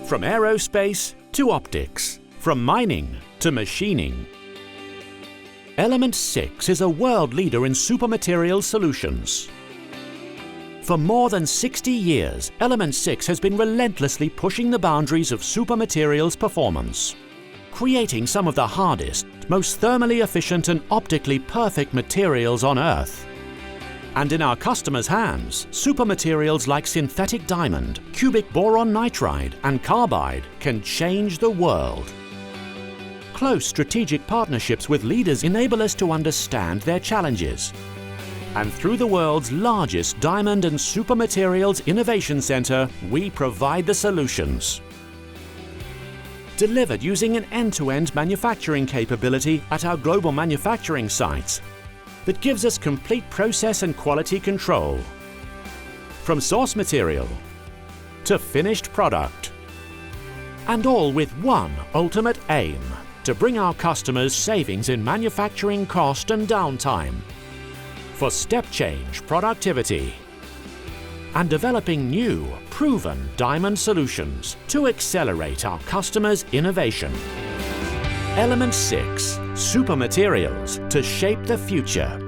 From aerospace to optics, from mining to machining. Element 6 is a world leader in supermaterials solutions. For more than 60 years, Element 6 has been relentlessly pushing the boundaries of supermaterials performance, creating some of the hardest, most thermally efficient and optically perfect materials on Earth. And in our customers' hands, supermaterials like synthetic diamond, cubic boron nitride and carbide can change the world. Close strategic partnerships with leaders enable us to understand their challenges. And through the world's largest diamond and supermaterials innovation center, we provide the solutions. Delivered using an end-to-end manufacturing capability at our global manufacturing sites that gives us complete process and quality control. From source material to finished product. And all with one ultimate aim: to bring our customers savings in manufacturing cost and downtime, for step change productivity, and developing new, proven diamond solutions to accelerate our customers' innovation. Element 6, supermaterials to shape the future.